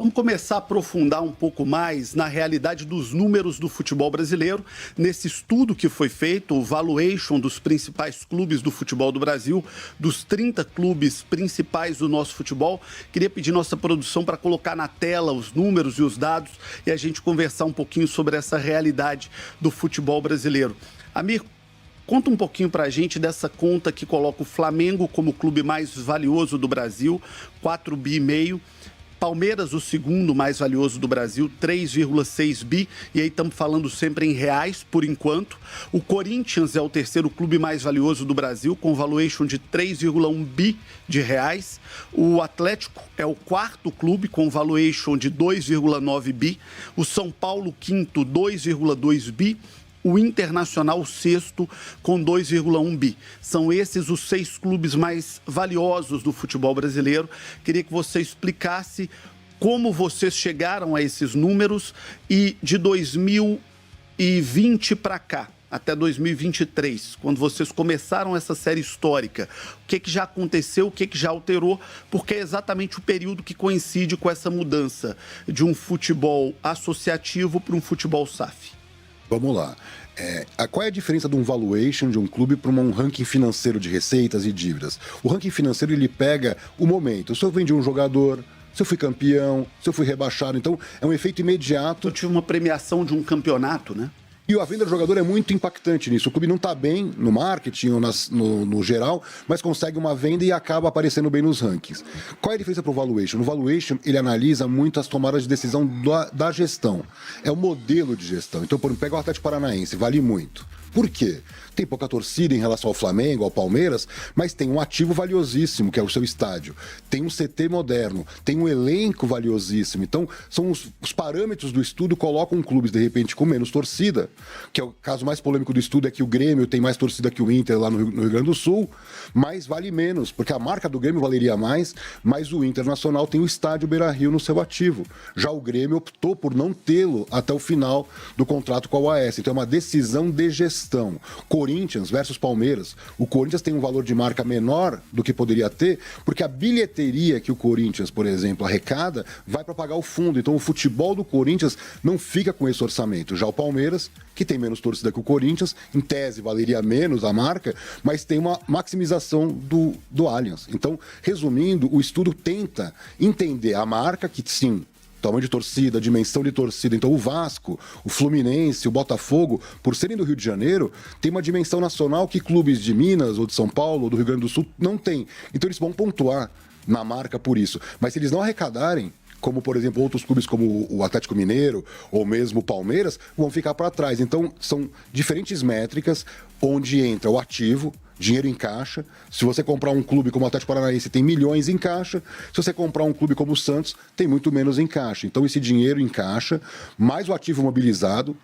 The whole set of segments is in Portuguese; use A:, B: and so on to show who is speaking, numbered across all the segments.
A: Vamos começar a aprofundar um pouco mais na realidade dos números do futebol brasileiro. Nesse estudo que foi feito, o valuation dos principais clubes do futebol do Brasil, dos 30 clubes principais do nosso futebol. Queria pedir nossa produção para colocar na tela os números e os dados e a gente conversar um pouquinho sobre essa realidade do futebol brasileiro. Amir, conta um pouquinho para a gente dessa conta que coloca o Flamengo como o clube mais valioso do Brasil, 4,5 bi. Palmeiras, o segundo mais valioso do Brasil, 3,6 bi, e aí estamos falando sempre em reais, por enquanto. O Corinthians é o terceiro clube mais valioso do Brasil, com valuation de 3,1 bi de reais. O Atlético é o quarto clube, com valuation de 2,9 bi. O São Paulo, quinto, 2,2 bi. O Internacional, sexto, com 2,1 bi. São esses os 6 clubes mais valiosos do futebol brasileiro. Queria que você explicasse como vocês chegaram a esses números e de 2020 para cá, até 2023, quando vocês começaram essa série histórica, o que já aconteceu, o que já alterou, porque é exatamente o período que coincide com essa mudança de um futebol associativo para um futebol SAF.
B: Vamos lá. Qual é a diferença de um valuation de um clube para um ranking financeiro de receitas e dívidas? O ranking financeiro, ele pega o momento. Se eu vendi um jogador, se eu fui campeão, se eu fui rebaixado. Então, é um efeito imediato.
A: Eu tive uma premiação de um campeonato, né?
B: E a venda do jogador é muito impactante nisso. O clube não está bem no marketing ou no geral, mas consegue uma venda e acaba aparecendo bem nos rankings. Qual é a diferença para o valuation? No valuation, ele analisa muito as tomadas de decisão da gestão. É o modelo de gestão. Então, por exemplo, pega o Atlético Paranaense, vale muito. Por quê? Tem pouca torcida em relação ao Flamengo, ao Palmeiras, mas tem um ativo valiosíssimo, que é o seu estádio. Tem um CT moderno, tem um elenco valiosíssimo. Então, são os parâmetros do estudo colocam clubes, de repente, com menos torcida, que é o caso mais polêmico do estudo, é que o Grêmio tem mais torcida que o Inter lá no Rio Grande do Sul, mas vale menos, porque a marca do Grêmio valeria mais, mas o Internacional tem o estádio Beira-Rio no seu ativo. Já o Grêmio optou por não tê-lo até o final do contrato com a OAS. Então, é uma decisão de gestão. Corinthians versus Palmeiras. O Corinthians tem um valor de marca menor do que poderia ter, porque a bilheteria que o Corinthians, por exemplo, arrecada, vai para pagar o fundo. Então, o futebol do Corinthians não fica com esse orçamento. Já o Palmeiras, que tem menos torcida que o Corinthians, em tese valeria menos a marca, mas tem uma maximização do Allianz. Então, resumindo, o estudo tenta entender a marca, que sim, tamanho de torcida, dimensão de torcida. Então, o Vasco, o Fluminense, o Botafogo, por serem do Rio de Janeiro, tem uma dimensão nacional que clubes de Minas, ou de São Paulo, ou do Rio Grande do Sul, não têm. Então, eles vão pontuar na marca por isso. Mas se eles não arrecadarem, como, por exemplo, outros clubes como o Atlético Mineiro, ou mesmo o Palmeiras, vão ficar para trás. Então, são diferentes métricas onde entra o ativo, dinheiro em caixa. Se você comprar um clube como o Atlético Paranaense, tem milhões em caixa. Se você comprar um clube como o Santos, tem muito menos em caixa. Então, esse dinheiro em caixa, mais o ativo mobilizado,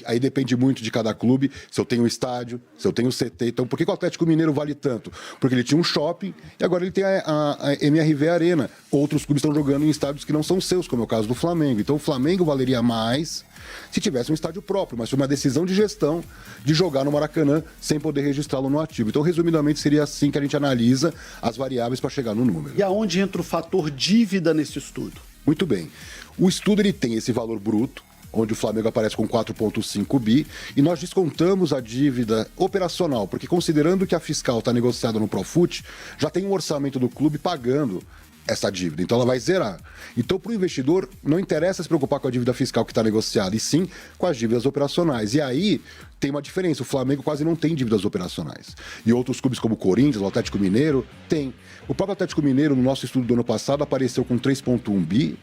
B: aí depende muito de cada clube, se eu tenho estádio, se eu tenho CT. Então, por que o Atlético Mineiro vale tanto? Porque ele tinha um shopping e agora ele tem a MRV Arena. Outros clubes estão jogando em estádios que não são seus, como é o caso do Flamengo. Então, o Flamengo valeria mais se tivesse um estádio próprio, mas foi uma decisão de gestão de jogar no Maracanã sem poder registrá-lo no ativo. Então, resumidamente, seria assim que a gente analisa as variáveis para chegar no número.
A: E aonde entra o fator dívida nesse estudo?
B: Muito bem. O estudo ele tem esse valor bruto, onde o Flamengo aparece com 4,5 bi, e nós descontamos a dívida operacional, porque considerando que a fiscal está negociada no Profut, já tem um orçamento do clube pagando essa dívida, então ela vai zerar. Então, para o investidor, não interessa se preocupar com a dívida fiscal que está negociada, e sim com as dívidas operacionais. E aí tem uma diferença, o Flamengo quase não tem dívidas operacionais. E outros clubes como o Corinthians, o Atlético Mineiro, tem. O próprio Atlético Mineiro, no nosso estudo do ano passado, apareceu com 3,1 bi,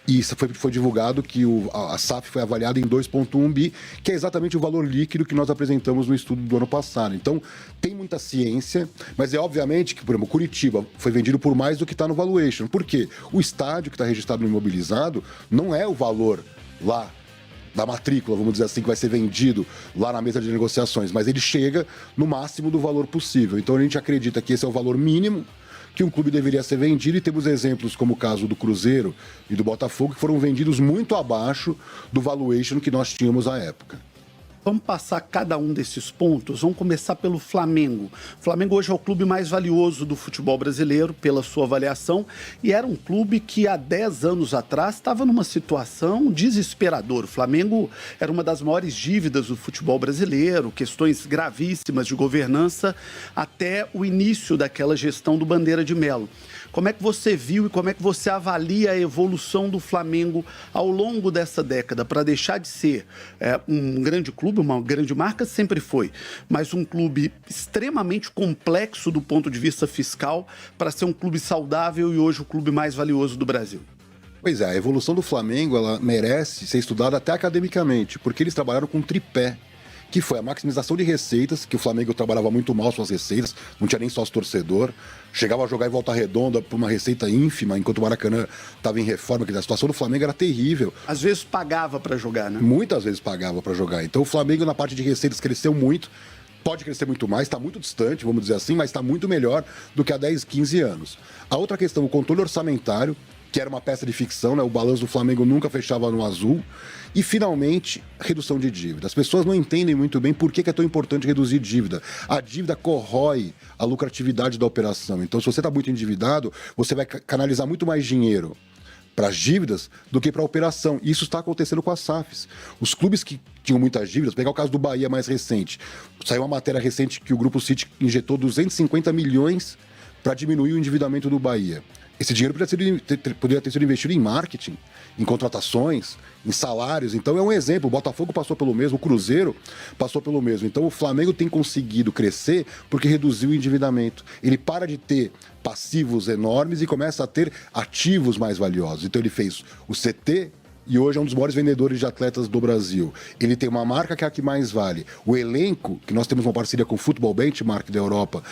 B: e isso foi divulgado que a SAF foi avaliada em 2,1 bi, que é exatamente o valor líquido que nós apresentamos no estudo do ano passado. Então, tem muita ciência, mas é obviamente que, por exemplo, Curitiba foi vendido por mais do que está no valuation. Por quê? O estádio que está registrado no imobilizado não é o valor lá da matrícula, vamos dizer assim, que vai ser vendido lá na mesa de negociações, mas ele chega no máximo do valor possível. Então, a gente acredita que esse é o valor mínimo que um clube deveria ser vendido, e temos exemplos como o caso do Cruzeiro e do Botafogo, que foram vendidos muito abaixo do valuation que nós tínhamos à época.
A: Vamos passar cada um desses pontos. Vamos começar pelo Flamengo. O Flamengo hoje é o clube mais valioso do futebol brasileiro, pela sua avaliação, e era um clube que há 10 anos atrás estava numa situação desesperadora. O Flamengo era uma das maiores dívidas do futebol brasileiro, questões gravíssimas de governança, até o início daquela gestão do Bandeira de Melo. Como é que você viu e como é que você avalia a evolução do Flamengo ao longo dessa década, para deixar de ser um grande clube, uma grande marca, sempre foi, mas um clube extremamente complexo do ponto de vista fiscal, para ser um clube saudável e hoje o clube mais valioso do Brasil?
B: Pois é, a evolução do Flamengo, ela merece ser estudada até academicamente, porque eles trabalharam com um tripé, que foi a maximização de receitas, que o Flamengo trabalhava muito mal suas receitas, não tinha nem sócio-torcedor, chegava a jogar em Volta Redonda por uma receita ínfima, enquanto o Maracanã estava em reforma, que a situação do Flamengo era terrível.
A: Às vezes pagava para jogar, né?
B: Muitas vezes pagava para jogar. Então o Flamengo, na parte de receitas, cresceu muito, pode crescer muito mais, está muito distante, vamos dizer assim, mas está muito melhor do que há 10, 15 anos. A outra questão, o controle orçamentário, que era uma peça de ficção, né? O balanço do Flamengo nunca fechava no azul. E, finalmente, redução de dívida. As pessoas não entendem muito bem por que é tão importante reduzir dívida. A dívida corrói a lucratividade da operação. Então, se você está muito endividado, você vai canalizar muito mais dinheiro para as dívidas do que para a operação. E isso está acontecendo com as SAFs. Os clubes que tinham muitas dívidas, pegar o caso do Bahia mais recente, saiu uma matéria recente que o Grupo City injetou 250 milhões para diminuir o endividamento do Bahia. Esse dinheiro poderia ter sido investido em marketing, em contratações, em salários. Então é um exemplo. O Botafogo passou pelo mesmo, o Cruzeiro passou pelo mesmo. Então o Flamengo tem conseguido crescer porque reduziu o endividamento. Ele para de ter passivos enormes e começa a ter ativos mais valiosos. Então ele fez o CT e hoje é um dos maiores vendedores de atletas do Brasil. Ele tem uma marca que é a que mais vale. O elenco, que nós temos uma parceria com o Football Benchmark da Europa,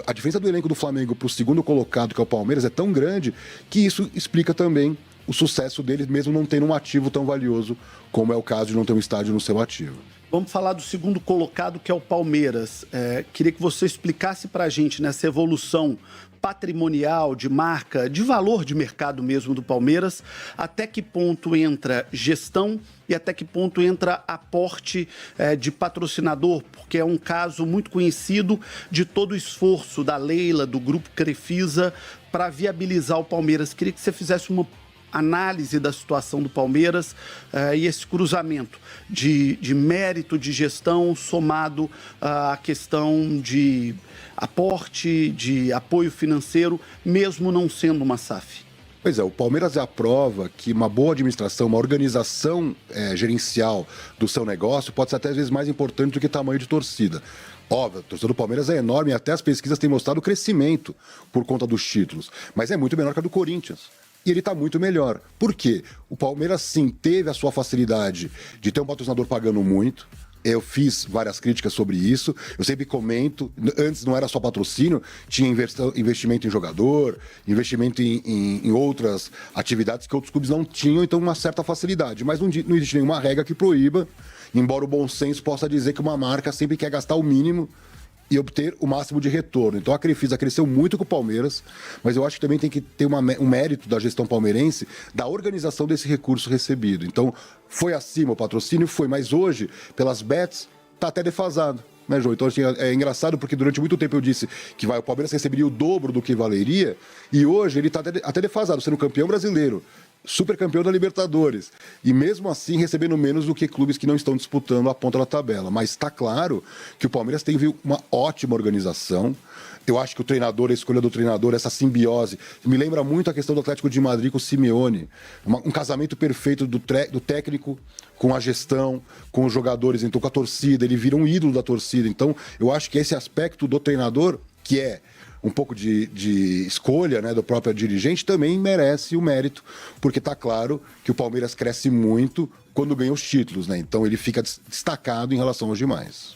B: a diferença do elenco do Flamengo para o segundo colocado, que é o Palmeiras, é tão grande que isso explica também o sucesso deles, mesmo não tendo um ativo tão valioso como é o caso de não ter um estádio no seu ativo.
A: Vamos falar do segundo colocado, que é o Palmeiras. Queria que você explicasse para a gente nessa evolução patrimonial, de marca, de valor de mercado mesmo do Palmeiras, até que ponto entra gestão e até que ponto entra aporte de patrocinador, porque é um caso muito conhecido de todo o esforço da Leila, do Grupo Crefisa, para viabilizar o Palmeiras. Queria que você fizesse uma análise da situação do Palmeiras e esse cruzamento de mérito de gestão somado à questão de aporte, de apoio financeiro, mesmo não sendo uma SAF.
B: Pois é, o Palmeiras é a prova que uma boa administração, uma organização gerencial do seu negócio pode ser até às vezes mais importante do que tamanho de torcida. Óbvio, a torcida do Palmeiras é enorme e até as pesquisas têm mostrado crescimento por conta dos títulos, mas é muito menor que a do Corinthians. E ele está muito melhor. Por quê? O Palmeiras, sim, teve a sua facilidade de ter um patrocinador pagando muito. Eu fiz várias críticas sobre isso. Eu sempre comento, antes não era só patrocínio, tinha investimento em jogador, investimento em outras atividades que outros clubes não tinham, então uma certa facilidade. Mas não existe nenhuma regra que proíba, embora o bom senso possa dizer que uma marca sempre quer gastar o mínimo e obter o máximo de retorno. Então a Crefisa cresceu muito com o Palmeiras, mas eu acho que também tem que ter um mérito da gestão palmeirense da organização desse recurso recebido. Então foi acima o patrocínio? Foi, mas hoje, pelas bets, está até defasado. Né, João? Então assim, é engraçado porque durante muito tempo eu disse que o Palmeiras receberia o dobro do que valeria e hoje ele está até defasado, sendo campeão brasileiro, super campeão da Libertadores, e mesmo assim recebendo menos do que clubes que não estão disputando a ponta da tabela. Mas está claro que o Palmeiras tem uma ótima organização. Eu acho que o treinador, a escolha do treinador, essa simbiose, me lembra muito a questão do Atlético de Madrid com o Simeone. Um casamento perfeito do técnico com a gestão, com os jogadores, então com a torcida, ele vira um ídolo da torcida. Então eu acho que esse aspecto do treinador, que é um pouco de escolha, né, do próprio dirigente, também merece o mérito, porque está claro que o Palmeiras cresce muito quando ganha os títulos, né? Então ele fica destacado em relação aos demais.